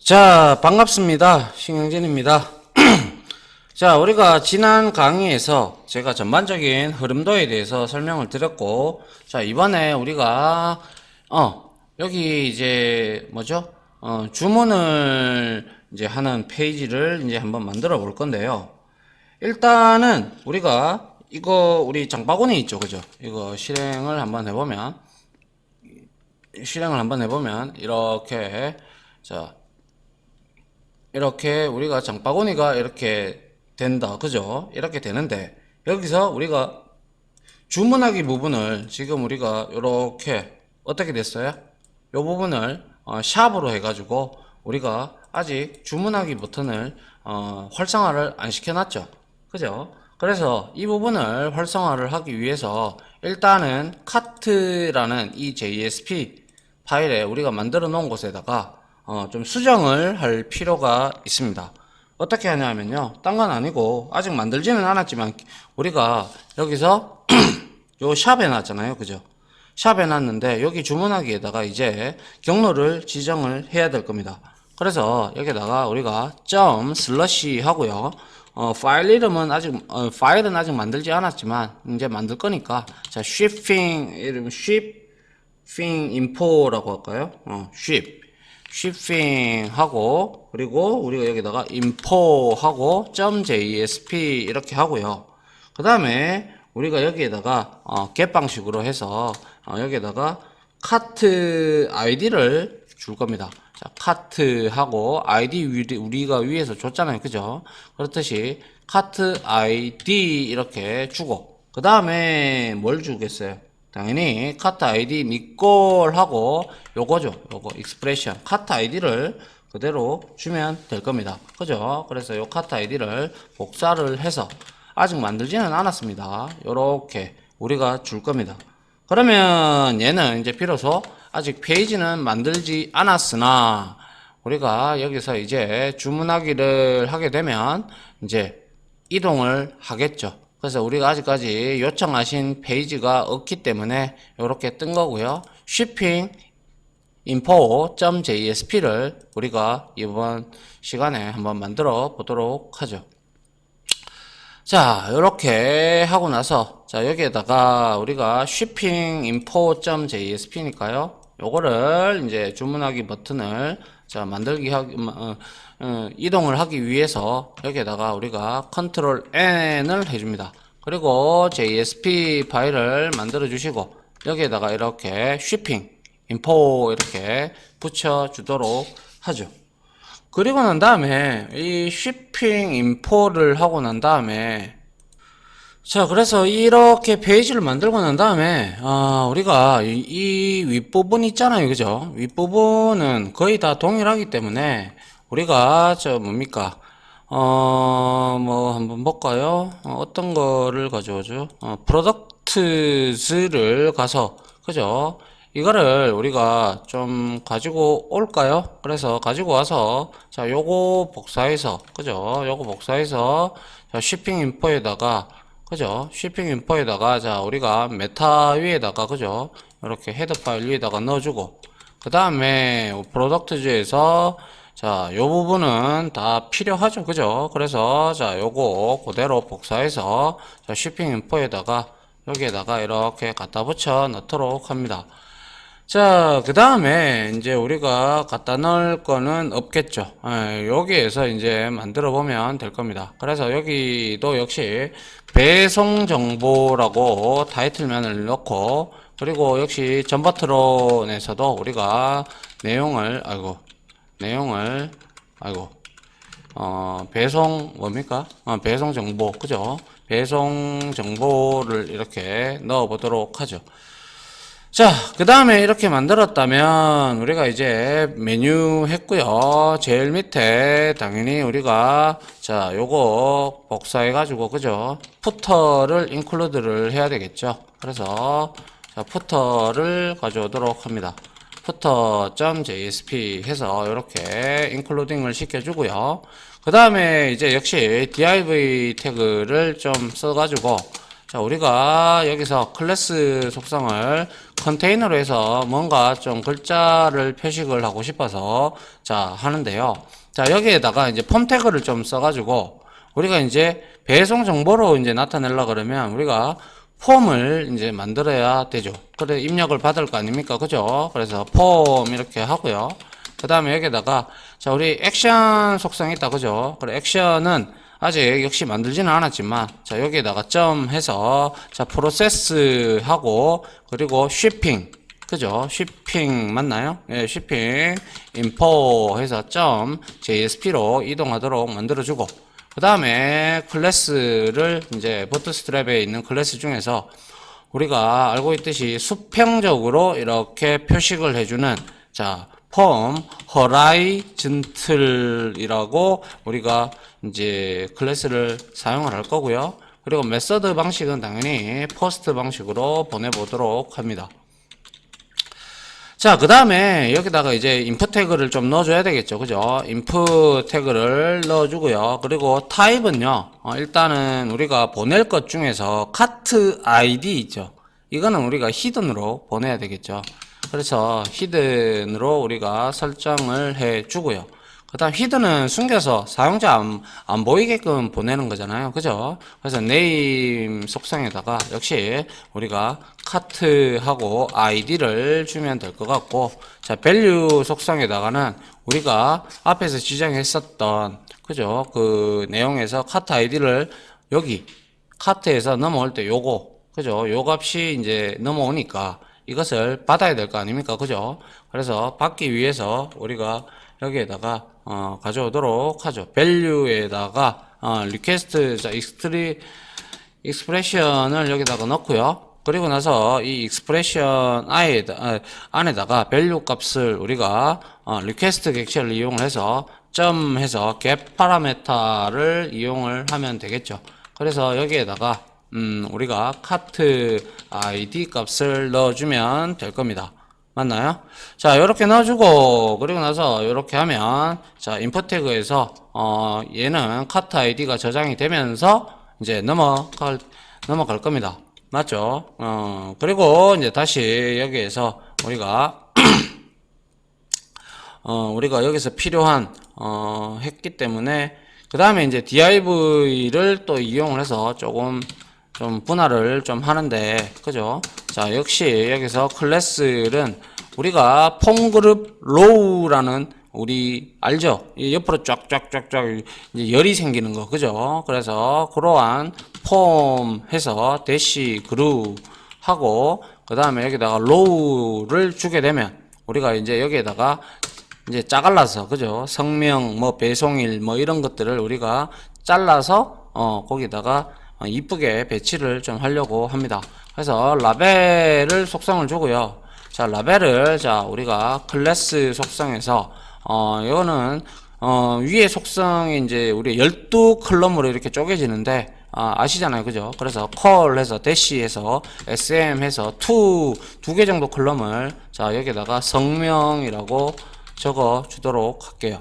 자, 반갑습니다. 신영진입니다. 자, 우리가 지난 강의에서 제가 전반적인 흐름도에 대해서 설명을 드렸고, 자, 이번에 우리가, 여기 이제, 뭐죠? 주문을 이제 하는 페이지를 이제 한번 만들어 볼 건데요. 일단은 우리가 이거 우리 장바구니 있죠, 그죠? 이거 실행을 한번 해보면, 이렇게, 자, 이렇게 우리가 장바구니가 이렇게 된다. 그죠? 이렇게 되는데 여기서 우리가 주문하기 부분을 지금 우리가 이렇게 어떻게 됐어요? 이 부분을 샵으로 해가지고 우리가 아직 주문하기 버튼을 활성화를 안 시켜놨죠. 그죠? 그래서 이 부분을 활성화를 하기 위해서 일단은 카트라는 이 JSP 파일에 우리가 만들어 놓은 곳에다가 좀 수정을 할 필요가 있습니다. 어떻게 하냐면요. 딴 건 아니고 아직 만들지는 않았지만 우리가 여기서 요 샵 해놨잖아요. 그죠? 샵 해놨는데 여기 주문하기에다가 이제 경로를 지정을 해야 될 겁니다. 그래서 여기다가 우리가 점 슬러시 하고요. 파일 이름은 파일은 아직 만들지 않았지만 이제 만들 거니까 자 shipping 이름 shipping info라고 할까요? shipping 하고 그리고 우리가 여기다가 info 하고 .jsp 이렇게 하고요. 그 다음에 우리가 여기에다가 get 방식으로 해서 여기에다가 카트 아이디를 줄 겁니다. 자, 카트 하고 아이디 우리가 위에서 줬잖아요. 그죠? 그렇듯이 카트 아이디 이렇게 주고 그 다음에 뭘 주겠어요? 당연히 카트 아이디 니꼴 하고 요거죠. 요거 익스프레션 카트 아이디를 그대로 주면 될 겁니다. 그죠? 그래서 요 카트 아이디를 복사를 해서 아직 만들지는 않았습니다. 요렇게 우리가 줄 겁니다. 그러면 얘는 이제 비로소 아직 페이지는 만들지 않았으나 우리가 여기서 이제 주문하기를 하게 되면 이제 이동을 하겠죠. 그래서 우리가 아직까지 요청하신 페이지가 없기 때문에 이렇게 뜬 거고요. shipping info.jsp를 우리가 이번 시간에 한번 만들어 보도록 하죠. 자, 이렇게 하고 나서 자 여기에다가 우리가 shipping info.jsp니까요. 요거를 이제 주문하기 버튼을 자 만들기 하기 이동을 하기 위해서 여기에다가 우리가 컨트롤 N을 해줍니다. 그리고 JSP 파일을 만들어 주시고 여기에다가 이렇게 shipping info 이렇게 붙여 주도록 하죠. 그리고 난 다음에 이 shipping info를 하고 난 다음에 자 그래서 이렇게 페이지를 만들고 난 다음에 우리가 이 윗부분 있잖아요. 그죠? 윗부분은 거의 다 동일하기 때문에 우리가 저 뭡니까 뭐 한번 볼까요? 어떤 거를 가져오죠? 프로덕트즈를 가서 그죠? 이거를 우리가 좀 가지고 올까요? 그래서 가지고 와서 자 요거 복사해서 그죠? 요거 복사해서 자 shipping info에다가 그죠? shipping info에다가 자 우리가 메타 위에다가 그죠? 이렇게 헤더 파일 위에다가 넣어주고 그 다음에 프로덕트즈에서 자, 요 부분은 다 필요하죠. 그죠? 그래서, 자, 요거 그대로 복사해서, 자, shipping info에다가, 여기에다가 이렇게 갖다 붙여 넣도록 합니다. 자, 그 다음에, 이제 우리가 갖다 넣을 거는 없겠죠. 여기에서 이제 만들어 보면 될 겁니다. 그래서 여기도 역시 배송 정보라고 타이틀면을 넣고, 그리고 역시 전버트론에서도 우리가 내용을, 배송 뭡니까? 배송 정보 그죠? 배송 정보를 이렇게 넣어 보도록 하죠. 자, 그 다음에 이렇게 만들었다면 우리가 이제 메뉴 했고요. 제일 밑에 당연히 우리가 자 요거 복사해 가지고 그죠? 푸터를 인클루드를 해야 되겠죠. 그래서 자 푸터를 가져오도록 합니다. footer.jsp 해서 이렇게 인클루딩을 시켜주고요. 그 다음에 이제 역시 div 태그를 좀 써가지고 자, 우리가 여기서 클래스 속성을 컨테이너로 해서 뭔가 좀 글자를 표식을 하고 싶어서 자, 하는데요. 자, 여기에다가 이제 폼 태그를 좀 써가지고 우리가 이제 배송 정보로 이제 나타내려 그러면 우리가 폼을 이제 만들어야 되죠. 그래, 입력을 받을 거 아닙니까? 그죠? 그래서 폼 이렇게 하고요. 그 다음에 여기다가 자, 우리 액션 속성이 있다. 그죠? 그래, 액션은 아직 역시 만들지는 않았지만 자, 여기에다가 점 해서 자, 프로세스 하고 그리고 쉬핑 그죠? 쉬핑 맞나요? 예, 쉬핑 인포 해서 점 JSP로 이동하도록 만들어주고 그 다음에 클래스를 이제 보트스트랩에 있는 클래스 중에서 우리가 알고 있듯이 수평적으로 이렇게 표식을 해주는 자, 폼 horizontal이라고 우리가 이제 클래스를 사용을 할 거고요. 그리고 메서드 방식은 당연히 포스트 방식으로 보내보도록 합니다. 자, 그 다음에 여기다가 이제 인풋 태그를 좀 넣어줘야 되겠죠. 그죠? 인풋 태그를 넣어주고요. 그리고 타입은요, 일단은 우리가 보낼 것 중에서 카트 아이디 있죠. 이거는 우리가 히든으로 보내야 되겠죠. 그래서 히든으로 우리가 설정을 해주고요. 그 다음 히든은 숨겨서 사용자 안 보이게끔 보내는 거잖아요. 그죠? 그래서 네임 속성에다가 역시 우리가 카트하고 아이디를 주면 될 것 같고 자, 밸류 속성에다가는 우리가 앞에서 지정했었던 그죠? 그 내용에서 카트 아이디를 여기 카트에서 넘어올 때 요거 그죠? 요 값이 이제 넘어오니까 이것을 받아야 될 거 아닙니까? 그죠? 그래서 받기 위해서 우리가 여기에다가 가져오도록 하죠. value에다가 request expression을 여기다가 넣고요. 그리고 나서 이 expression 안에다가 value 값을 우리가 request 객체를 이용을 해서 점 해서 get parameter를 이용을 하면 되겠죠. 그래서 여기에다가 우리가 카트 id 값을 넣어주면 될 겁니다. 맞나요? 자, 요렇게 넣어주고, 그리고 나서 요렇게 하면, 자, 인풋 태그에서, 얘는 카트 아이디가 저장이 되면서, 이제 넘어갈 겁니다. 맞죠? 그리고 이제 다시 여기에서 우리가, 우리가 여기서 필요한, 했기 때문에, 그 다음에 이제 div를 또 이용을 해서 조금, 좀 분할을 좀 하는데 그죠? 자, 역시 여기서 클래스는 우리가 폼그룹 로우라는 우리 알죠? 옆으로 쫙쫙쫙쫙 이제 열이 생기는 거 그죠? 그래서 그러한 폼 해서 대시 그룹 하고 그 다음에 여기다가 로우를 주게 되면 우리가 이제 여기에다가 이제 짜갈라서 그죠? 성명 뭐 배송일 뭐 이런 것들을 우리가 잘라서 거기다가 이쁘게 배치를 좀 하려고 합니다. 그래서 라벨을 속성을 주고요. 자, 라벨을 자, 우리가 클래스 속성에서 이거는 위에 속성이 이제 우리 12컬럼으로 이렇게 쪼개지는데 아시잖아요. 그죠? 그래서 call 해서 대시 해서 sm 해서 두 개 정도 컬럼을 자, 여기다가 성명이라고 적어 주도록 할게요.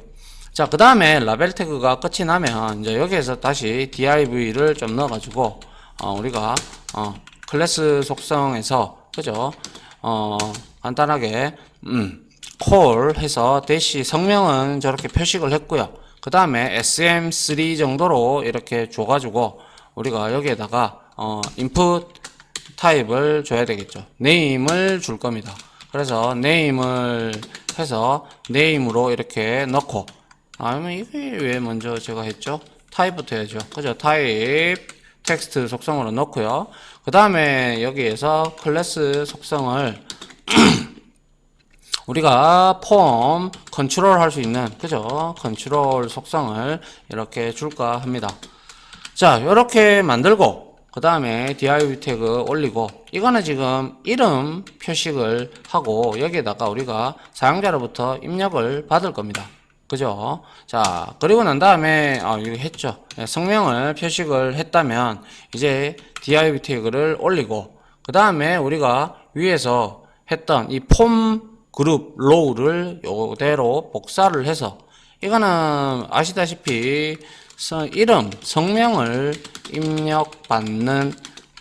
자, 그 다음에 라벨 태그가 끝이 나면 이제 여기에서 다시 div를 좀 넣어가지고 우리가 클래스 속성에서 그죠? 간단하게 call 해서 대시 성명은 저렇게 표식을 했고요. 그 다음에 sm3 정도로 이렇게 줘가지고 우리가 여기에다가 input 타입을 줘야 되겠죠. name을 줄 겁니다. 그래서 name을 해서 name으로 이렇게 넣고 이게 왜 먼저 제가 했죠? 타입부터 해야죠. 그죠? 타입 텍스트 속성으로 넣고요. 그 다음에 여기에서 클래스 속성을 우리가 폼 컨트롤 할 수 있는 그죠? 컨트롤 속성을 이렇게 줄까 합니다. 자, 이렇게 만들고 그 다음에 div 태그 올리고 이거는 지금 이름 표식을 하고 여기에다가 우리가 사용자로부터 입력을 받을 겁니다. 그죠? 자, 그리고 난 다음에 이거 했죠. 성명을 표식을 했다면 이제 div 태그를 올리고 그 다음에 우리가 위에서 했던 이 폼 그룹 로우를 이대로 복사를 해서 이거는 아시다시피 이름 성명을 입력받는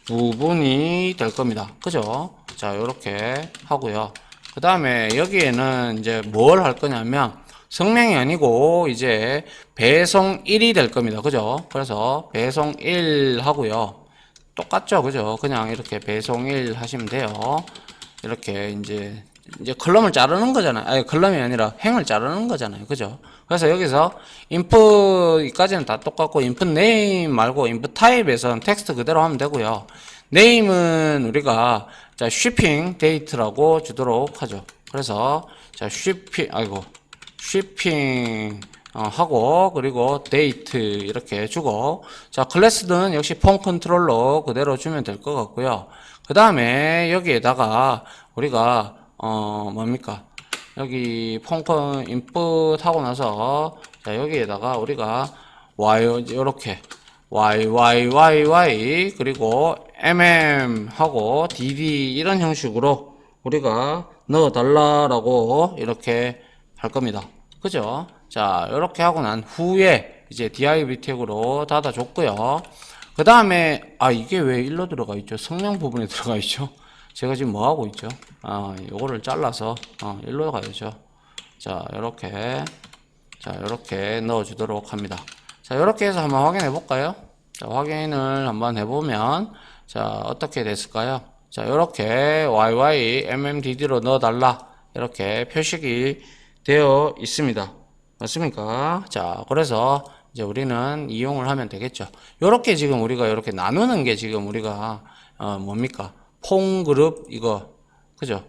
부분이 될 겁니다. 그죠? 자, 요렇게 하고요. 그 다음에 여기에는 이제 뭘 할 거냐면 성명이 아니고 이제 배송 1이 될 겁니다. 그죠? 그래서 배송 1 하고요. 똑같죠? 그죠? 그냥 이렇게 배송 1 하시면 돼요. 이렇게 이제 컬럼을 자르는 거잖아요. 아니, 컬럼이 아니라 행을 자르는 거잖아요. 그죠? 그래서 여기서 input까지는 다 똑같고 input name 말고 input type에서는 텍스트 그대로 하면 되고요. name은 우리가 자 shipping date라고 주도록 하죠. 그래서 자 shipping 하고 그리고 date 이렇게 주고 자 클래스는 역시 폼 컨트롤러 그대로 주면 될 것 같고요. 그 다음에 여기에다가 우리가 뭡니까 여기 폼컨 인풋 하고 나서 자 여기에다가 우리가 y 이렇게 y 그리고 하고 dd 이런 형식으로 우리가 넣어 달라라고 이렇게 할 겁니다. 그죠? 자, 이렇게 하고 난 후에 이제 div 태그로 닫아 줬고요. 그 다음에 이게 왜 일로 들어가 있죠? 성명 부분에 들어가 있죠? 제가 지금 뭐 하고 있죠? 요거를 잘라서 일로 가야죠. 자, 요렇게 넣어 주도록 합니다. 자, 요렇게 해서 한번 확인해 볼까요? 자, 확인을 한번 해보면 자, 어떻게 됐을까요? 자, 요렇게 mmdd로 넣어 달라 이렇게 표식이 되어 있습니다. 맞습니까? 자, 그래서 이제 우리는 이용을 하면 되겠죠. 요렇게 지금 우리가 이렇게 나누는 게 지금 우리가 뭡니까? 폼 그룹 이거 그죠?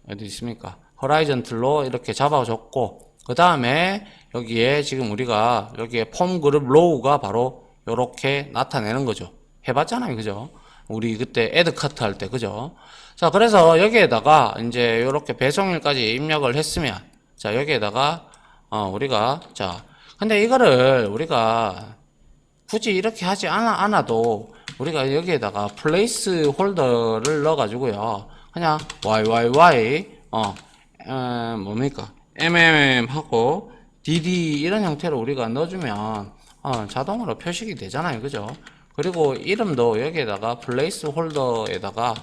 어디 있습니까? 호라이전틀로 이렇게 잡아줬고 그 다음에 여기에 지금 우리가 여기에 폼 그룹 로우가 바로 요렇게 나타내는 거죠. 해봤잖아요. 그죠? 우리 그때 애드 카트 할 때 그죠? 자, 그래서 여기에다가 이제 요렇게 배송일까지 입력을 했으면 자, 여기에다가 우리가 자, 근데 이거를 우리가 굳이 이렇게 하지 않아도 우리가 여기에다가 플레이스 홀더를 넣어 가지고요. 그냥 뭡니까? 하고 dd 이런 형태로 우리가 넣어주면 자동으로 표식이 되잖아요. 그죠? 그리고 이름도 여기에다가 플레이스 홀더에다가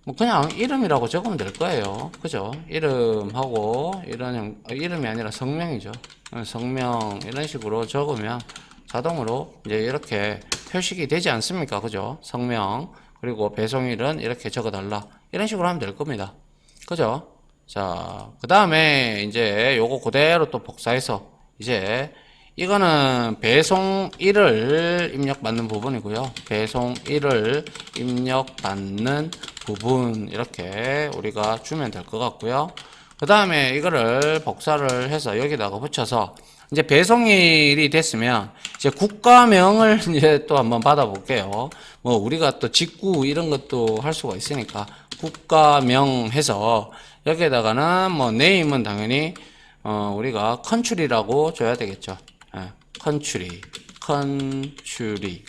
뭐 그냥 이름이라고 적으면 될 거예요. 그죠? 이름하고 이름이 아니라 성명이죠. 성명 이런 식으로 적으면 자동으로 이제 이렇게 표식이 되지 않습니까? 그죠? 성명 그리고 배송일은 이렇게 적어달라 이런 식으로 하면 될 겁니다. 그죠? 자, 그 다음에 이제 요거 그대로 또 복사해서 이제 이거는 배송 1을 입력받는 부분이고요. 배송 1을 입력받는 부분 이렇게 우리가 주면 될 것 같고요. 그 다음에 이거를 복사를 해서 여기다가 붙여서 이제 배송일이 됐으면 이제 국가명을 이제 또 한번 받아 볼게요. 뭐 우리가 또 직구 이런 것도 할 수가 있으니까 국가명 해서 여기에다가는 뭐 네임은 당연히 우리가 컨츄리라고 줘야 되겠죠. 컨츄리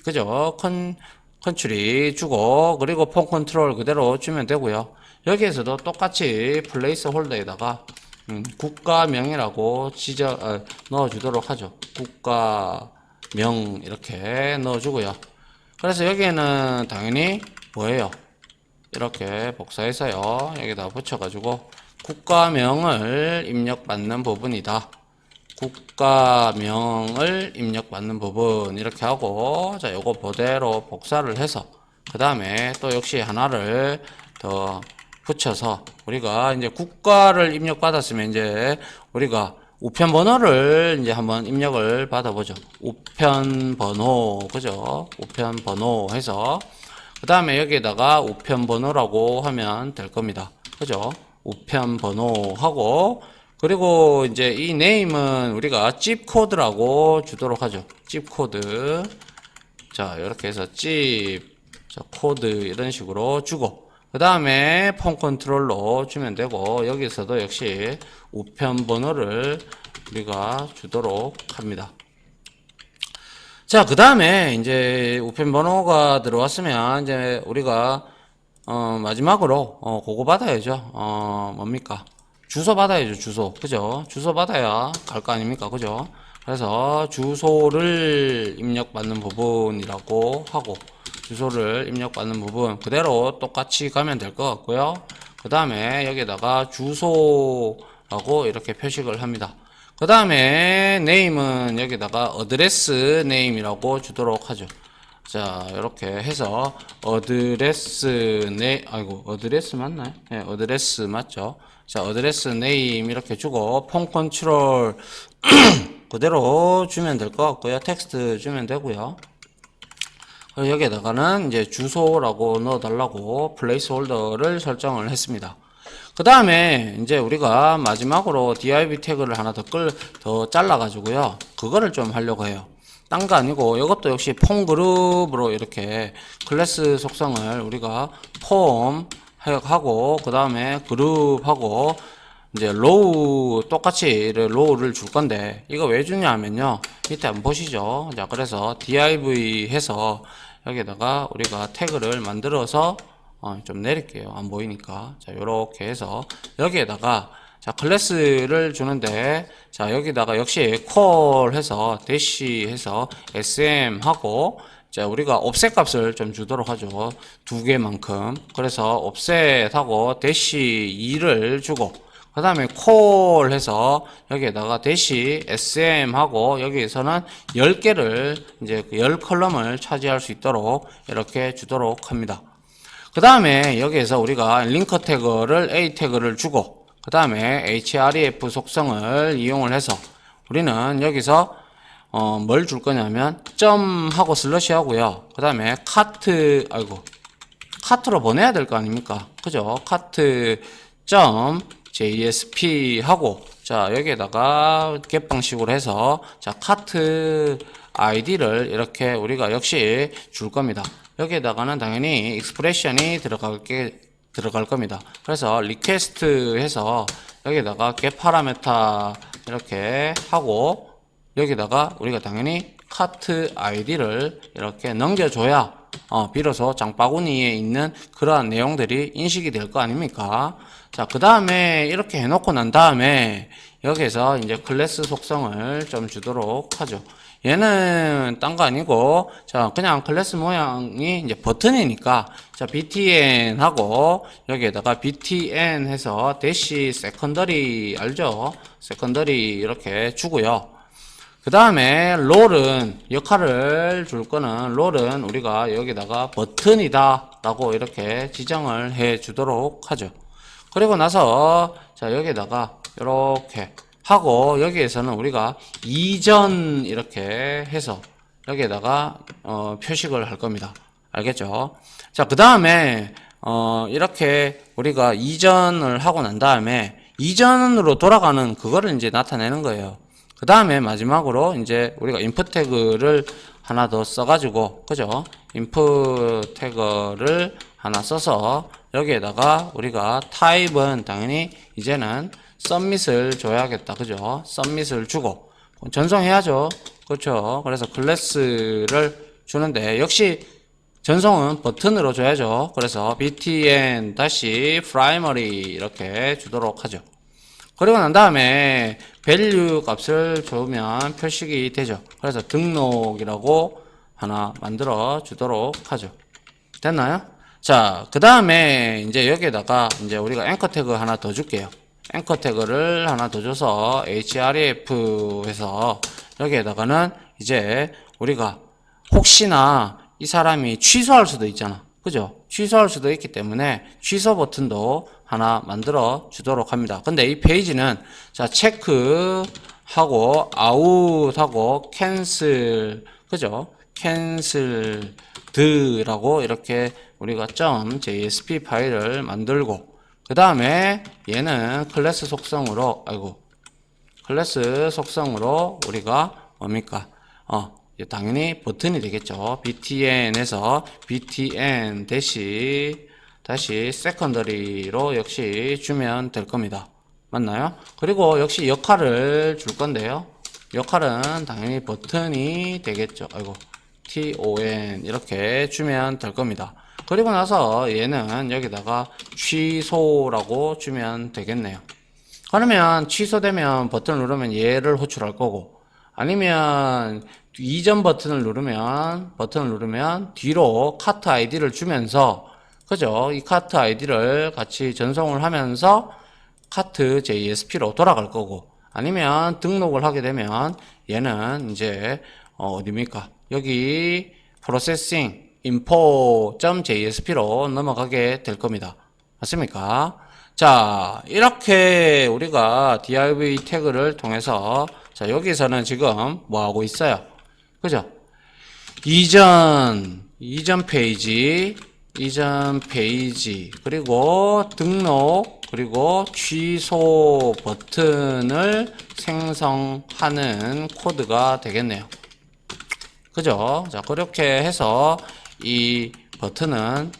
그죠? 컨츄리 주고 그리고 폼 컨트롤 그대로 주면 되고요. 여기에서도 똑같이 플레이스 홀더에다가 국가명이라고 넣어 주도록 하죠. 국가명 이렇게 넣어 주고요. 그래서 여기에는 당연히 뭐예요? 이렇게 복사해서요. 여기다 붙여 가지고 국가명을 입력받는 부분이다. 국가명을 입력받는 부분 이렇게 하고 자 요거 그대로 복사를 해서 그 다음에 또 역시 하나를 더 붙여서 우리가 이제 국가를 입력받았으면 이제 우리가 우편 번호를 이제 한번 입력을 받아보죠. 우편 번호 그죠? 우편 번호 해서 그 다음에 여기에다가 우편 번호라고 하면 될 겁니다. 그죠? 우편 번호 하고 그리고 이제 이 네임은 우리가 집 코드라고 주도록 하죠. 집 코드. 자, 이렇게 해서 코드 이런 식으로 주고 그 다음에 폼 컨트롤로 주면 되고 여기서도 역시 우편 번호를 우리가 주도록 합니다. 자, 그 다음에 이제 우편 번호가 들어왔으면 이제 우리가 마지막으로 그거 받아야죠. 뭡니까? 주소 받아야죠. 주소. 그죠? 주소 받아야 갈 거 아닙니까? 그죠? 그래서 주소를 입력받는 부분이라고 하고, 주소를 입력받는 부분 그대로 똑같이 가면 될 것 같고요. 그 다음에 여기다가 주소라고 이렇게 표식을 합니다. 그 다음에 네임은 여기다가 어드레스 네임이라고 주도록 하죠. 자, 이렇게 해서 어드레스 맞나요? 네, 어드레스 맞죠? 자, 어드레스 네임 이렇게 주고 폰 컨트롤 그대로 주면 될 것 같고요. 텍스트 주면 되고요. 여기에다가는 이제 주소라고 넣어달라고 플레이스 홀더를 설정을 했습니다. 그 다음에 이제 우리가 마지막으로 div 태그를 하나 더 잘라가지고요. 그거를 좀 하려고 해요. 딴 거 아니고 이것도 역시 폼 그룹으로 이렇게 클래스 속성을 우리가 폼 하고 그 다음에 그룹하고 이제 로우 똑같이 로우를 줄 건데 이거 왜 주냐 하면요. 밑에 한번 보시죠. 자, 그래서 div 해서 여기다가 우리가 태그를 만들어서 좀 내릴게요. 안 보이니까. 자, 요렇게 해서 여기에다가 자, 클래스를 주는데 자, 여기다가 역시 콜 해서 대시 해서 sm 하고 자, 우리가 옵셋 값을 좀 주도록 하죠. 두 개만큼. 그래서 옵셋 하고 대시 2를 주고 그 다음에 콜 해서 여기에다가 대시 sm 하고 여기에서는 10개를 이제 10컬럼을 차지할 수 있도록 이렇게 주도록 합니다. 그 다음에 여기에서 우리가 링커 태그를 a 태그를 주고 그 다음에 href 속성을 이용을 해서 우리는 여기서 뭘 줄 거냐면 점 하고 슬러시 하고요. 그 다음에 카트로 보내야 될 거 아닙니까? 그죠? 카트 점 JSP 하고 자, 여기에다가 겟 방식으로 해서 자, 카트 아이디를 이렇게 우리가 역시 줄 겁니다. 여기에다가는 당연히 익스프레션이 들어갈 겁니다. 그래서 리퀘스트 해서 여기에다가 겟 파라메타 이렇게 하고 여기다가 우리가 당연히 카트 아이디를 이렇게 넘겨줘야 비로소 장바구니에 있는 그러한 내용들이 인식이 될 거 아닙니까? 자, 그 다음에 이렇게 해놓고 난 다음에 여기에서 이제 클래스 속성을 좀 주도록 하죠. 얘는 딴 거 아니고 자, 그냥 클래스 모양이 이제 버튼이니까 자, btn 하고 여기에다가 btn 해서 대시 세컨더리 알죠? 세컨더리 이렇게 주고요. 그 다음에 롤은 역할을 줄 거는 롤은 우리가 여기다가 버튼이다 라고 이렇게 지정을 해 주도록 하죠. 그리고 나서 자, 여기다가 이렇게 하고 여기에서는 우리가 이전 이렇게 해서 여기에다가 표식을 할 겁니다. 알겠죠? 자, 그 다음에 이렇게 우리가 이전을 하고 난 다음에 이전으로 돌아가는 그거를 이제 나타내는 거예요. 그 다음에 마지막으로 이제 우리가 input 태그를 하나 더 써가지고 그죠? input 태그를 하나 써서 여기에다가 우리가 타입은 당연히 이제는 submit을 줘야겠다. 그죠? submit을 주고 전송해야죠. 그렇죠? 그래서 클래스를 주는데 역시 전송은 버튼으로 줘야죠. 그래서 btn -primary 이렇게 주도록 하죠. 그리고 난 다음에 value 값을 주면 표식이 되죠. 그래서 등록이라고 하나 만들어 주도록 하죠. 됐나요? 자, 그 다음에 이제 여기에다가 이제 우리가 앵커 태그 하나 더 줄게요. 앵커 태그를 하나 더 줘서 href 해서 여기에다가는 이제 우리가 혹시나 이 사람이 취소할 수도 있잖아. 그죠? 취소할 수도 있기 때문에 취소 버튼도 하나 만들어 주도록 합니다. 근데 이 페이지는 자, 체크 하고 아웃 하고 캔슬 그죠? 캔슬 드라고 이렇게 우리가 .jsp 파일을 만들고 그 다음에 얘는 클래스 속성으로 우리가 뭡니까? 당연히 버튼이 되겠죠. btn에서 btn 다시 secondary로 역시 주면 될 겁니다. 맞나요? 그리고 역시 역할을 줄 건데요. 역할은 당연히 버튼이 되겠죠. ton 이렇게 주면 될 겁니다. 그리고 나서 얘는 여기다가 취소라고 주면 되겠네요. 그러면 취소되면 버튼을 누르면 얘를 호출할 거고 아니면 이전 버튼을 누르면 뒤로 카트 아이디를 주면서, 그죠? 이 카트 아이디를 같이 전송을 하면서 카트 JSP로 돌아갈 거고, 아니면 등록을 하게 되면 얘는 이제 어디입니까? 여기 프로세싱 info.jsp로 넘어가게 될 겁니다. 맞습니까? 자, 이렇게 우리가 div 태그를 통해서, 자, 여기서는 지금 뭐 하고 있어요? 그죠? 이전 페이지, 그리고 등록, 그리고 취소 버튼을 생성하는 코드가 되겠네요. 그죠? 자, 그렇게 해서 이 버튼은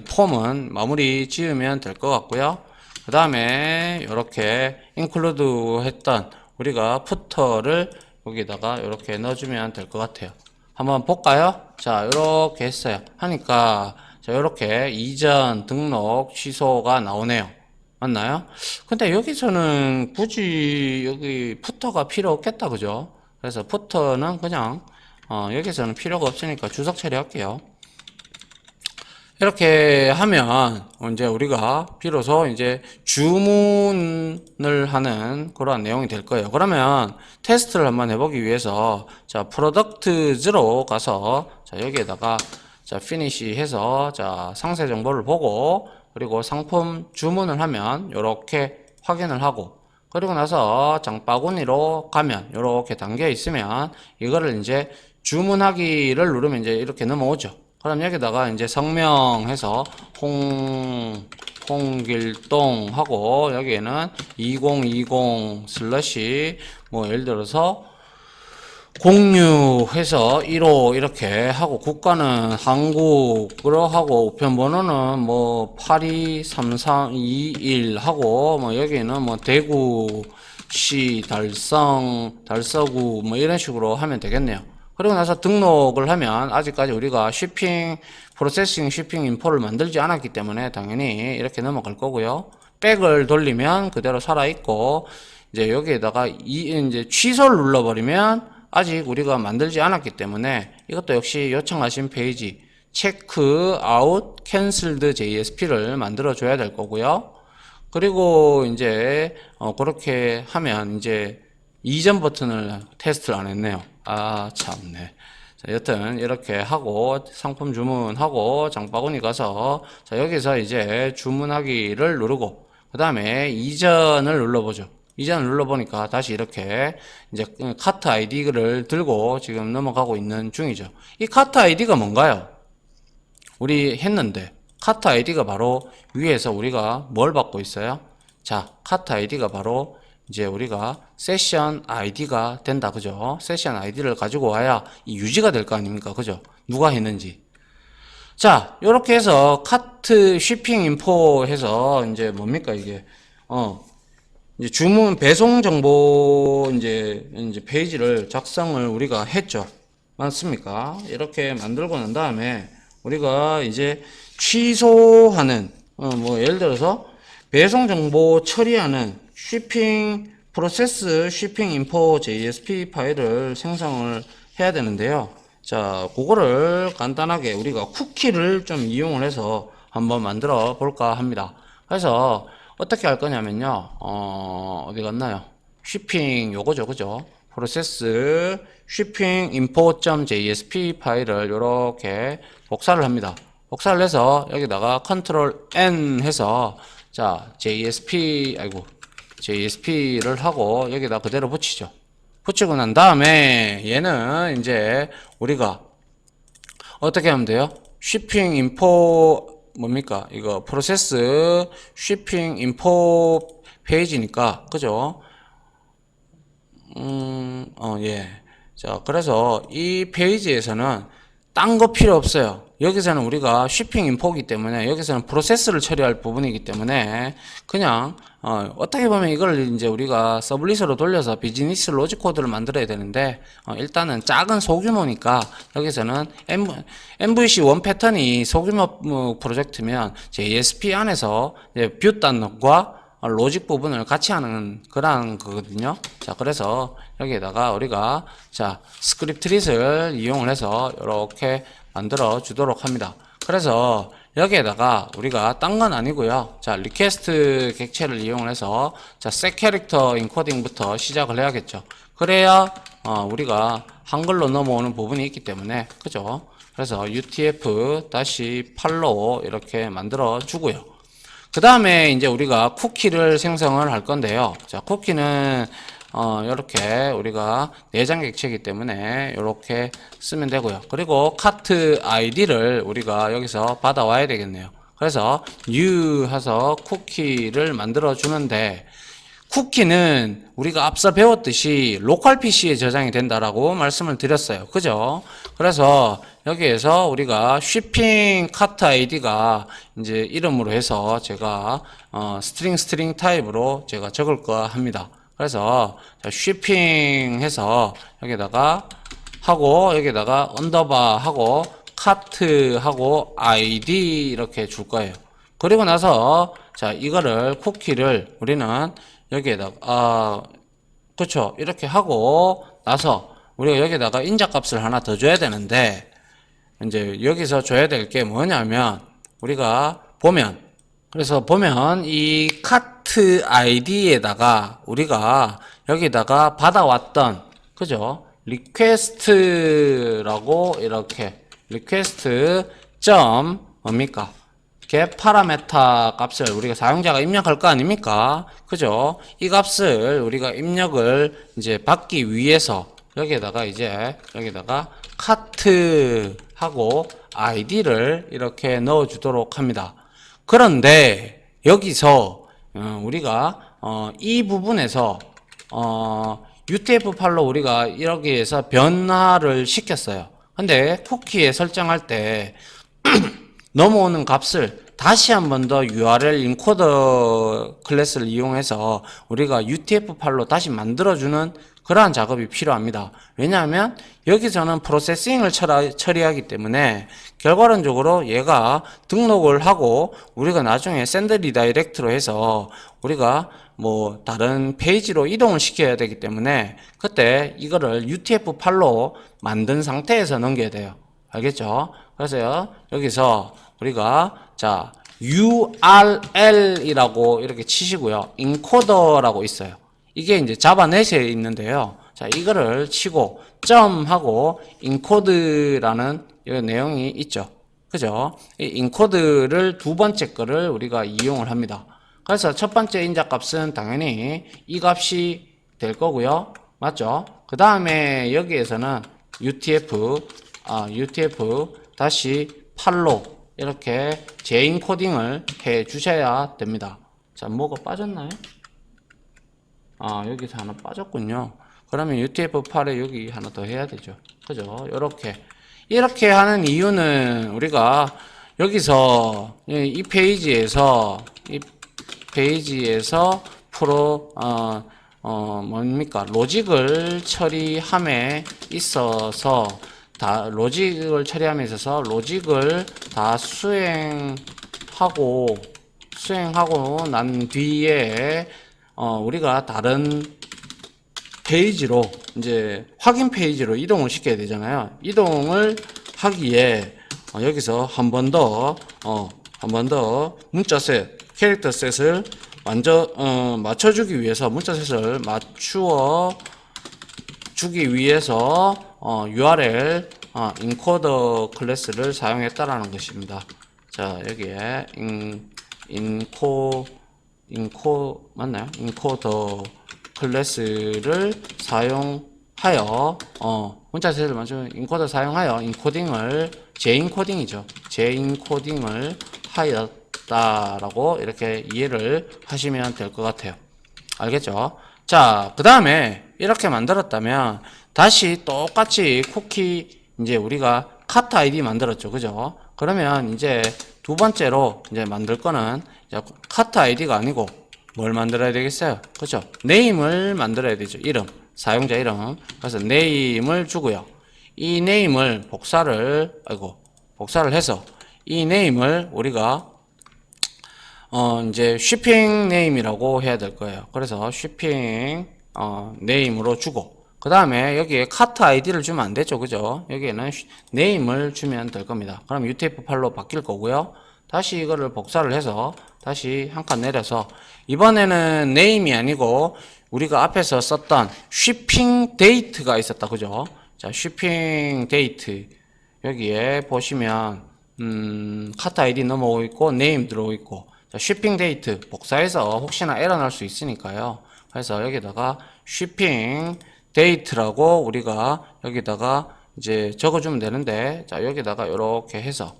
폼은 마무리 지으면 될 것 같고요. 그 다음에 이렇게 include 했던 우리가 푸터를 여기다가 이렇게 넣어주면 될 것 같아요. 한번 볼까요? 자, 이렇게 했어요. 하니까, 자, 이렇게 이전, 등록, 취소가 나오네요. 맞나요? 근데 여기서는 굳이 여기 푸터가 필요 없겠다, 그죠? 그래서 푸터는 그냥, 여기서는 필요가 없으니까 주석 처리할게요. 이렇게 하면 이제 우리가 비로소 이제 주문을 하는 그러한 내용이 될 거예요. 그러면 테스트를 한번 해보기 위해서 자 프로덕트즈로 가서 자 여기에다가 자 피니시 해서 자 상세 정보를 보고 그리고 상품 주문을 하면 이렇게 확인을 하고 그리고 나서 장바구니로 가면 이렇게 담겨 있으면 이거를 이제 주문하기를 누르면 이제 이렇게 넘어오죠. 그럼 여기다가 이제 성명해서 홍길동 하고 여기에는 2020 슬러시 뭐 예를 들어서 06해서 15 이렇게 하고 국가는 한국으로 하고 우편번호는 뭐 823321 하고 뭐 여기는 뭐 대구시 달서구 뭐 이런 식으로 하면 되겠네요. 그리고 나서 등록을 하면 아직까지 우리가 프로세싱 쉬핑 인포를 만들지 않았기 때문에 당연히 이렇게 넘어갈 거고요. 백을 돌리면 그대로 살아있고 이제 여기에다가 이제 취소를 눌러버리면 아직 우리가 만들지 않았기 때문에 이것도 역시 요청하신 페이지 체크 아웃 캔슬드 JSP를 만들어 줘야 될 거고요. 그리고 이제 그렇게 하면 이제 이전 버튼을 테스트를 안 했네요. 아 참네. 자, 여튼 이렇게 하고 상품 주문하고 장바구니 가서 자 여기서 이제 주문하기를 누르고 그 다음에 이전을 눌러보죠. 이전을 눌러보니까 다시 이렇게 이제 카트 아이디를 들고 지금 넘어가고 있는 중이죠. 이 카트 아이디가 뭔가요? 우리 했는데 카트 아이디가 바로 위에서 우리가 뭘 받고 있어요? 자, 카트 아이디가 바로 이제 우리가 세션 아이디가 된다. 그죠? 세션 아이디를 가지고 와야 이 유지가 될 거 아닙니까? 그죠? 누가 했는지. 자, 요렇게 해서 카트 쉬핑 인포 해서 이제 뭡니까 이게 이제 주문 배송 정보 이제 페이지를 작성을 우리가 했죠. 맞습니까? 이렇게 만들고 난 다음에 우리가 이제 취소하는 뭐 예를 들어서 배송 정보 처리하는 쉬핑 프로세스 쉬핑 인포 JSP 파일을 생성을 해야 되는데요. 자, 그거를 간단하게 우리가 쿠키를 좀 이용을 해서 한번 만들어 볼까 합니다. 그래서 어떻게 할 거냐면요. 어디 갔나요? 쉬핑 요거죠. 그죠? 프로세스 쉬핑 info.jsp 파일을 이렇게 복사를 합니다. 복사를 해서 여기다가 컨트롤 N 해서 자, JSP를 하고 여기다 그대로 붙이죠. 붙이고 난 다음에 얘는 이제 우리가 어떻게 하면 돼요? 쉬핑 인포 뭡니까? 이거 프로세스 쉬핑 인포 페이지니까 그죠? 예. 자, 그래서 이 페이지에서는 딴 거 필요 없어요. 여기서는 우리가 쉬핑 인포이기 때문에 여기서는 프로세스를 처리할 부분이기 때문에 그냥 어떻게 보면 이걸 이제 우리가 서블릿으로 돌려서 비즈니스 로직 코드를 만들어야 되는데 일단은 작은 소규모니까 여기서는 MVC 원 패턴이 소규모 프로젝트면 JSP 안에서 뷰 단과 로직 부분을 같이 하는 그런 거거든요. 자, 그래서 여기에다가 우리가 자, 스크립트릿을 이용을 해서 이렇게 만들어 주도록 합니다. 그래서 여기에다가 우리가 딴 건 아니고요. 자, 리퀘스트 객체를 이용을 해서 자, set 캐릭터 인코딩부터 시작을 해야겠죠. 그래야 우리가 한글로 넘어오는 부분이 있기 때문에 그죠? 그래서 UTF-8로 이렇게 만들어 주고요. 그 다음에 이제 우리가 쿠키를 생성을 할 건데요. 자, 쿠키는 이렇게 우리가 내장 객체이기 때문에 이렇게 쓰면 되고요. 그리고 카트 아이디를 우리가 여기서 받아와야 되겠네요. 그래서 new 해서 쿠키를 만들어 주는데 쿠키는 우리가 앞서 배웠듯이 로컬 PC에 저장이 된다라고 말씀을 드렸어요. 그죠? 그래서 여기에서 우리가 shipping 카트 아이디가 이제 이름으로 해서 제가 스트링 타입으로 제가 적을 거 합니다. 그래서 shipping 해서 여기다가 하고 여기다가 언더바 하고 카트 하고 아이디 이렇게 줄 거예요. 그리고 나서 자, 이거를 쿠키를 우리는 여기에다가 그렇죠. 이렇게 하고 나서 우리가 여기다가 인자값을 하나 더 줘야 되는데 이제 여기서 줘야 될 게 뭐냐면 우리가 보면 그래서 보면 이 카트 아이디에다가 우리가 여기다가 받아왔던 그죠? 리퀘스트라고 이렇게 리퀘스트 점 뭡니까? get 파라메타 값을 우리가 사용자가 입력할 거 아닙니까? 그죠? 이 값을 우리가 입력을 이제 받기 위해서 여기에다가 이제 여기다가 카트하고 아이디를 이렇게 넣어 주도록 합니다. 그런데 여기서 우리가 이 부분에서 UTF-8로 우리가 여기에서 변화를 시켰어요. 근데 쿠키에 설정할 때 넘어오는 값을 다시 한 번 더 URL 인코더 클래스를 이용해서 우리가 UTF-8로 다시 만들어주는 그러한 작업이 필요합니다. 왜냐하면 여기서는 프로세싱을 처리하기 때문에 결과론적으로 얘가 등록을 하고 우리가 나중에 샌드 리다이렉트로 해서 우리가 뭐 다른 페이지로 이동을 시켜야 되기 때문에 그때 이거를 UTF-8로 만든 상태에서 넘겨야 돼요. 알겠죠? 그래서 여기서 우리가 자 URL이라고 이렇게 치시고요. 인코더라고 있어요. 이게 이제 자바넷에 있는데요. 자, 이거를 치고 점하고 인코드라는 이런 내용이 있죠. 그죠? 이 인코드를 두 번째 거를 우리가 이용을 합니다. 그래서 첫 번째 인자값은 당연히 이 값이 될 거고요. 맞죠? 그 다음에 여기에서는 UTF-8로 이렇게 재인코딩을 해 주셔야 됩니다. 자, 뭐가 빠졌나요? 여기서 하나 빠졌군요. 그러면 UTF-8에 여기 하나 더 해야 되죠. 그죠? 이렇게 하는 이유는 우리가 여기서 이 페이지에서 뭡니까? 로직을 처리함에 있어서 로직을 다 수행하고 난 뒤에 우리가 다른 페이지로 이제 확인 페이지로 이동을 시켜야 되잖아요. 이동을 하기에 여기서 한 번 더 문자 셋, 캐릭터 셋을 맞춰주기 위해서 문자 셋을 맞추어 주기 위해서 URL 인코더 클래스를 사용했다라는 것입니다. 자, 여기에 맞나요? 인코더 클래스를 사용하여 문자셋을 맞춰 인코더 사용하여 인코딩을 재인코딩이죠. 재인코딩을 하였다라고 이렇게 이해를 하시면 될 것 같아요. 알겠죠? 자, 그 다음에 이렇게 만들었다면 다시 똑같이 쿠키 이제 우리가 카트 아이디 만들었죠. 그죠? 그러면 이제 두 번째로 이제 만들 거는 이제 카트 아이디가 아니고 뭘 만들어야 되겠어요? 그죠? 네임을 만들어야 되죠. 이름, 사용자 이름. 그래서 네임을 주고요. 이 네임을 복사를 해서 이 네임을 우리가 이제 쉬핑 네임이라고 해야 될 거예요. 그래서 쉬핑 네임으로 주고, 그 다음에 여기에 카트 아이디를 주면 안 되죠. 그죠? 여기에는 네임을 주면 될 겁니다. 그럼 UTF-8로 바뀔 거고요. 다시 이거를 복사를 해서 다시 한 칸 내려서, 이번에는 네임이 아니고 우리가 앞에서 썼던 쉬핑 데이트가 있었다. 그죠? 자, 쉬핑 데이트 여기에 보시면 카트 아이디 넘어오고 있고 네임 들어오고 있고, 자, 쉬핑 데이트 복사해서 혹시나 에러 날 수 있으니까요. 그래서 여기다가 쉬핑 데이트라고 우리가 여기다가 이제 적어주면 되는데, 자, 여기다가 이렇게 해서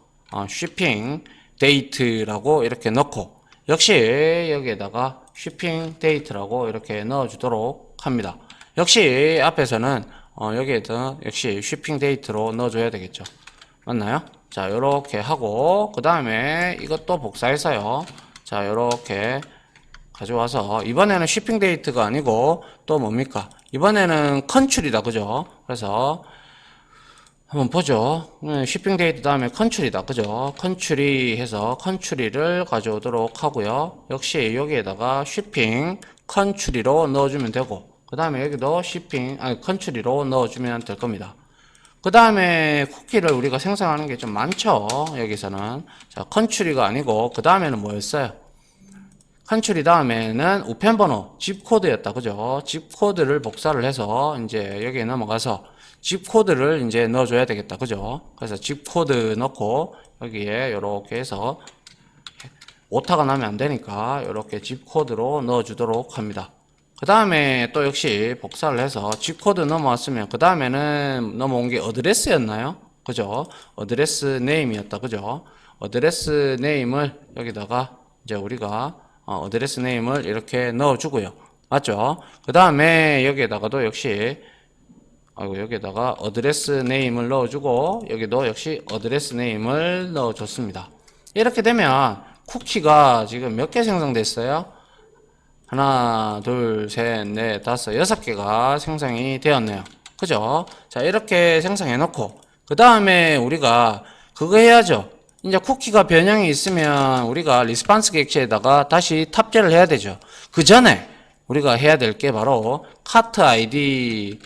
쉬핑 데이트라고 이렇게 넣고, 역시 여기에다가 쉬핑 데이트라고 이렇게 넣어주도록 합니다. 역시 앞에서는 여기에다 역시 쉬핑 데이트로 넣어줘야 되겠죠. 맞나요? 자, 요렇게 하고, 그 다음에 이것도 복사해서요. 자, 요렇게 가져와서, 이번에는 쉬핑 데이트가 아니고 또 뭡니까? 이번에는 컨츄리다. 그죠? 그래서 한번 보죠. 쉬핑 데이트 다음에 컨츄리다. 그죠? 컨츄리 해서 컨츄리를 가져오도록 하고요. 역시 여기에다가 쉬핑 컨츄리로 넣어주면 되고, 그 다음에 여기도 컨츄리로 넣어주면 될 겁니다. 그 다음에 쿠키를 우리가 생성하는 게 좀 많죠. 여기서는. 자, 컨츄리가 아니고, 그 다음에는 뭐였어요? 컨츄리 다음에는 우편번호, 집코드였다. 그죠? 집코드를 복사를 해서, 이제 여기에 넘어가서, 집코드를 이제 넣어줘야 되겠다. 그죠? 그래서 집코드 넣고, 여기에 이렇게 해서, 오타가 나면 안 되니까, 이렇게 집코드로 넣어주도록 합니다. 그 다음에 또 역시 복사를 해서 G코드 넘어왔으면, 그 다음에는 넘어온 게 어드레스였나요? 그죠? 어드레스 네임이었다. 그죠? 어드레스 네임을 여기다가 이제 우리가 어드레스 네임을 이렇게 넣어주고요. 맞죠? 그 다음에 여기에다가도 역시 여기에다가 어드레스 네임을 넣어주고, 여기도 역시 어드레스 네임을 넣어줬습니다. 이렇게 되면 쿠키가 지금 몇 개 생성됐어요? 하나, 둘, 셋, 넷, 다섯, 6개가 생성이 되었네요. 그죠? 자, 이렇게 생성해 놓고, 그 다음에 우리가 그거 해야죠. 이제 쿠키가 변형이 있으면 우리가 리스판스 객체에다가 다시 탑재를 해야 되죠. 그 전에 우리가 해야 될 게 바로 카트 아이디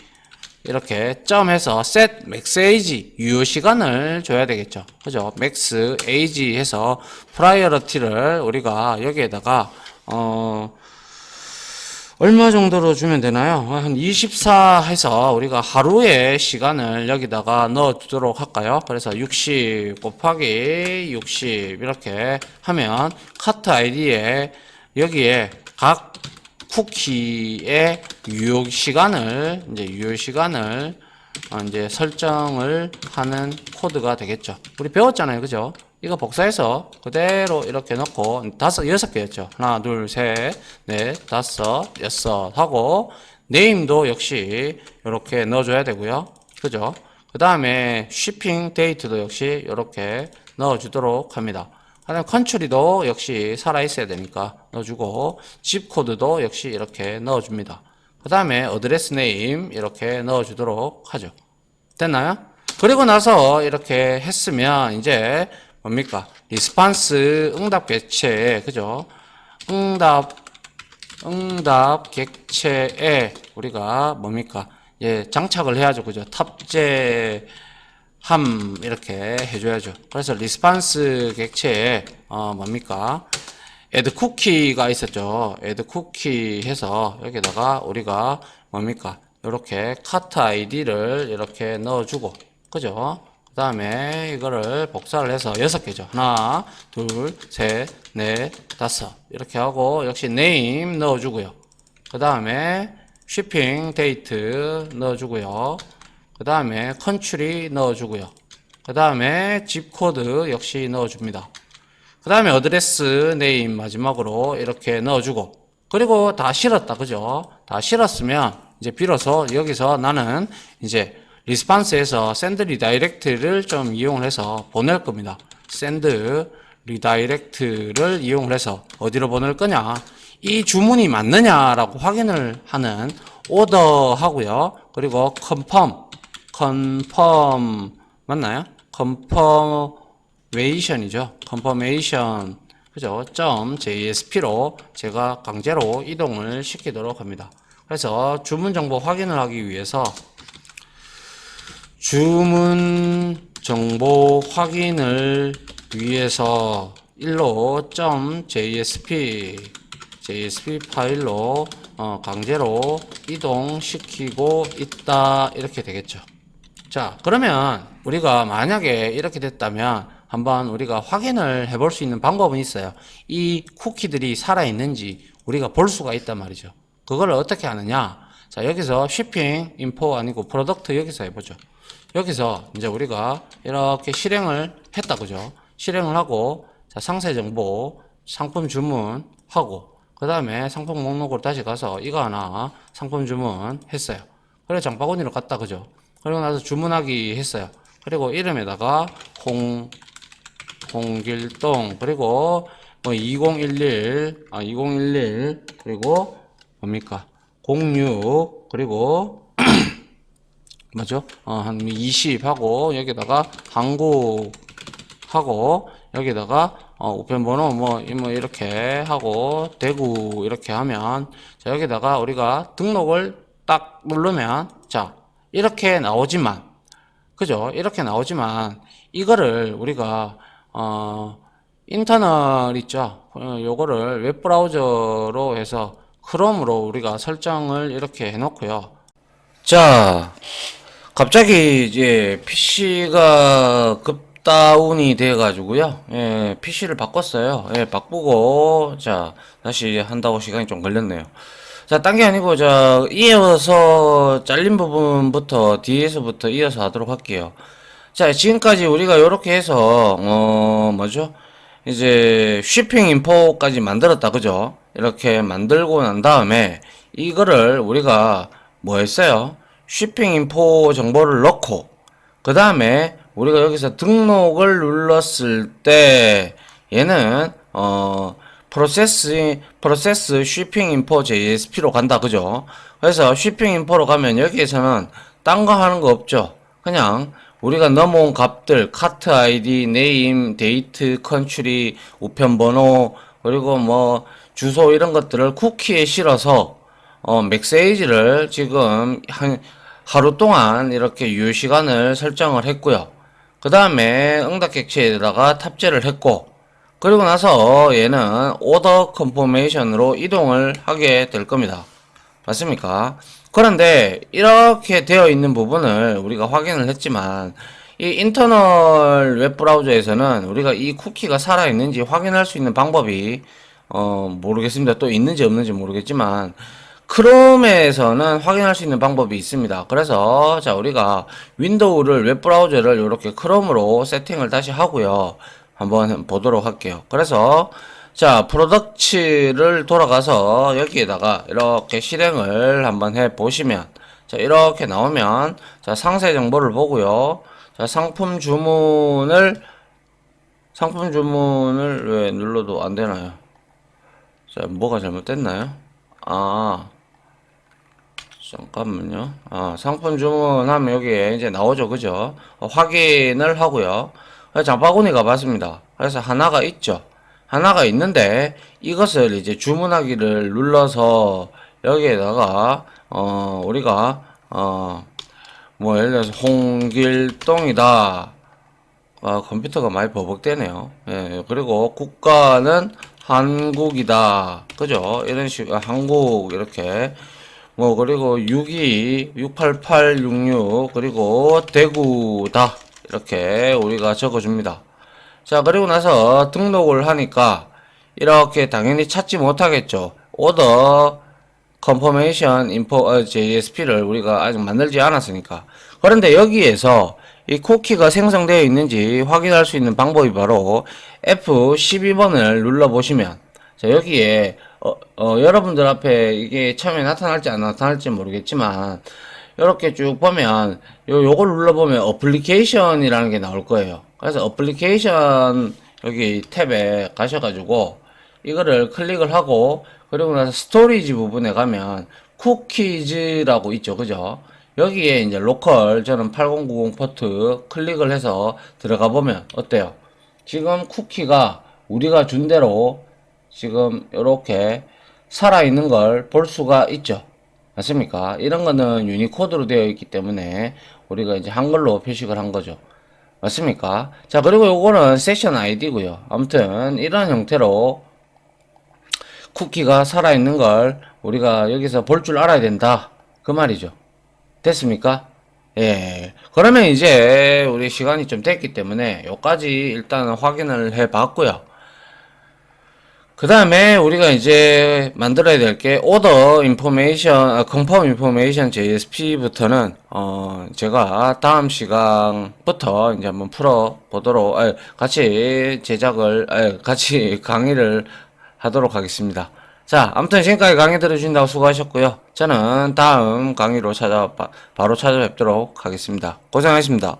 이렇게 점해서 set max age 유효 시간을 줘야 되겠죠. 그죠? max age 해서 priority를 우리가 여기에다가 얼마 정도로 주면 되나요? 한 24 해서 우리가 하루의 시간을 여기다가 넣어 두도록 할까요? 그래서 60 곱하기 60 이렇게 하면 카트 아이디에 여기에 각 쿠키의 유효 시간을 이제 설정을 하는 코드가 되겠죠. 우리 배웠잖아요. 그죠? 이거 복사해서 그대로 이렇게 넣고 6개였죠. 하나, 둘, 셋, 넷, 다섯, 여섯 하고 네임도 역시 이렇게 넣어줘야 되고요. 그죠? 그 다음에 쉬핑 데이트도 역시 이렇게 넣어주도록 합니다. 하여튼 컨츄리도 역시 살아있어야 되니까 넣어주고, 집코드도 역시 이렇게 넣어줍니다. 그 다음에 어드레스 네임 이렇게 넣어주도록 하죠. 됐나요? 그리고 나서 이렇게 했으면 이제 뭡니까? 리스판스 응답 객체에, 그죠? 응답 객체에 우리가 뭡니까? 예, 장착을 해야죠. 그죠? 탑재 이렇게 해줘야죠. 그래서 리스판스 객체에 뭡니까? add 쿠키가 있었죠. add 쿠키 해서 여기다가 우리가 뭡니까? 이렇게 카트 아이디를 이렇게 넣어주고, 그죠? 그 다음에 이거를 복사를 해서 6개죠. 하나, 둘, 셋, 넷, 다섯 이렇게 하고, 역시 name 넣어주고요. 그 다음에 shipping date 넣어주고요. 그 다음에 컨츄리 넣어주고요. 그 다음에 집코드 역시 넣어줍니다. 그 다음에 어드레스 네임 마지막으로 이렇게 넣어주고, 그리고 다 실었다. 그죠? 다 실었으면 이제 비로소 여기서 나는 이제 리스판스에서 send redirect를 좀 이용을 해서 보낼 겁니다. send redirect를 이용을 해서 어디로 보낼 거냐, 이 주문이 맞느냐라고 확인을 하는 order 하고요. 그리고 confirm 맞나요? confirmation이죠. confirmation 그죠? .jsp로 제가 강제로 이동을 시키도록 합니다. 그래서 주문 정보 확인을 하기 위해서 주문 정보 확인을 위해서 일로 .jsp 파일로 강제로 이동시키고 있다 이렇게 되겠죠. 자, 그러면 우리가 만약에 이렇게 됐다면 한번 우리가 확인을 해볼 수 있는 방법은 있어요. 이 쿠키들이 살아있는지 우리가 볼 수가 있단 말이죠. 그걸 어떻게 하느냐? 자, 여기서 shipping info 아니고 product 여기서 해보죠. 여기서 이제 우리가 이렇게 실행을 했다, 그죠? 실행을 하고, 자, 상세 정보, 상품 주문 하고, 그 다음에 상품 목록으로 다시 가서 이거 하나 상품 주문 했어요. 그래 장바구니로 갔다, 그죠? 그리고 나서 주문하기 했어요. 그리고 이름에다가 홍길동, 그리고 뭐 2011, 그리고 뭡니까? 06, 그리고 뭐죠? 한 20 하고, 여기다가 한국 하고, 여기다가 우편번호 뭐 이렇게 하고, 대구 이렇게 하면, 자, 여기다가 우리가 등록을 딱 누르면, 자, 이렇게 나오지만, 그죠? 이렇게 나오지만, 이거를 우리가, 인터널 있죠? 요거를 웹브라우저로 해서, 크롬으로 우리가 설정을 이렇게 해놓고요. 자, 갑자기 이제 PC가 급다운이 돼 가지고요. 예, PC를 바꿨어요. 예, 바꾸고 자, 다시 한다고 시간이 좀 걸렸네요. 자, 딴 게 아니고 자, 이어서 잘린 부분부터 뒤에서부터 이어서 하도록 할게요. 자, 지금까지 우리가 이렇게 해서 뭐죠? 이제 쉬핑 인포까지 만들었다, 그죠? 이렇게 만들고 난 다음에 이거를 우리가 뭐 했어요? 쉬핑 인포 정보를 넣고 그 다음에 우리가 여기서 등록을 눌렀을 때 얘는 프로세스 쉬핑 인포 JSP로 간다, 그죠? 그래서 쉬핑 인포로 가면 여기에서는 딴 거 하는 거 없죠. 그냥 우리가 넘어온 값들, 카트 아이디, 네임, 데이트, 컨트리, 우편번호, 그리고 뭐 주소 이런 것들을 쿠키에 실어서 맥세이지를 지금 한 하루 동안 이렇게 유효 시간을 설정을 했고요. 그 다음에 응답 객체에다가 탑재를 했고, 그리고 나서 얘는 오더 컨포메이션으로 이동을 하게 될 겁니다. 맞습니까? 그런데 이렇게 되어 있는 부분을 우리가 확인을 했지만 이 인터널 웹브라우저에서는 우리가 이 쿠키가 살아있는지 확인할 수 있는 방법이 모르겠습니다. 또 있는지 없는지 모르겠지만 크롬에서는 확인할 수 있는 방법이 있습니다. 그래서 자, 우리가 윈도우를 웹브라우저를 이렇게 크롬으로 세팅을 다시 하고요. 한번 보도록 할게요. 그래서 자, 프로덕츠를 돌아가서 여기에다가 이렇게 실행을 한번 해 보시면 자, 이렇게 나오면 자, 상세 정보를 보고요. 자, 상품 주문을 왜 눌러도 안 되나요? 자, 뭐가 잘못됐나요? 잠깐만요. 상품 주문하면 여기에 이제 나오죠, 그죠? 확인을 하고요. 장바구니가 맞습니다. 그래서 하나가 있죠. 하나가 있는데 이것을 이제 주문하기를 눌러서 여기에다가 우리가 뭐 예를 들어서 홍길동이다. 컴퓨터가 많이 버벅대네요. 예, 그리고 국가는 한국이다. 그죠? 이런 한국 이렇게 뭐 그리고 62, 688, 66 그리고 대구다. 이렇게 우리가 적어줍니다. 자, 그리고 나서 등록을 하니까 이렇게 당연히 찾지 못하겠죠. 오더 컨퍼메이션 인포 JSP를 우리가 아직 만들지 않았으니까. 그런데 여기에서 이 쿠키가 생성되어 있는지 확인할 수 있는 방법이 바로 F12번을 눌러 보시면 자, 여기에 여러분들 앞에 이게 처음에 나타날지 안 나타날지 모르겠지만 이렇게 쭉 보면 요걸 눌러보면 어플리케이션이라는 게 나올 거예요. 그래서 어플리케이션 여기 탭에 가셔가지고 이거를 클릭을 하고 그리고 나서 스토리지 부분에 가면 쿠키즈라고 있죠, 그죠? 여기에 이제 로컬 저는 8090 포트 클릭을 해서 들어가 보면 어때요? 지금 쿠키가 우리가 준 대로 지금 이렇게 살아있는 걸 볼 수가 있죠. 맞습니까? 이런 거는 유니코드로 되어 있기 때문에 우리가 이제 한글로 표식을 한 거죠. 맞습니까? 자, 그리고 요거는 세션 아이디고요. 아무튼 이런 형태로 쿠키가 살아있는 걸 우리가 여기서 볼 줄 알아야 된다. 그 말이죠. 됐습니까? 예. 그러면 이제 우리 시간이 좀 됐기 때문에 요까지 일단 확인을 해 봤고요. 그 다음에 우리가 이제 만들어야 될 게 오더 인포메이션, 컨펌 인포메이션 JSP부터는 제가 다음 시간부터 이제 한번 풀어 보도록 같이 제작을 같이 강의를 하도록 하겠습니다. 자, 아무튼 지금까지 강의 들어주신다고 수고하셨고요. 저는 다음 강의로 바로 찾아뵙도록 하겠습니다. 고생하셨습니다.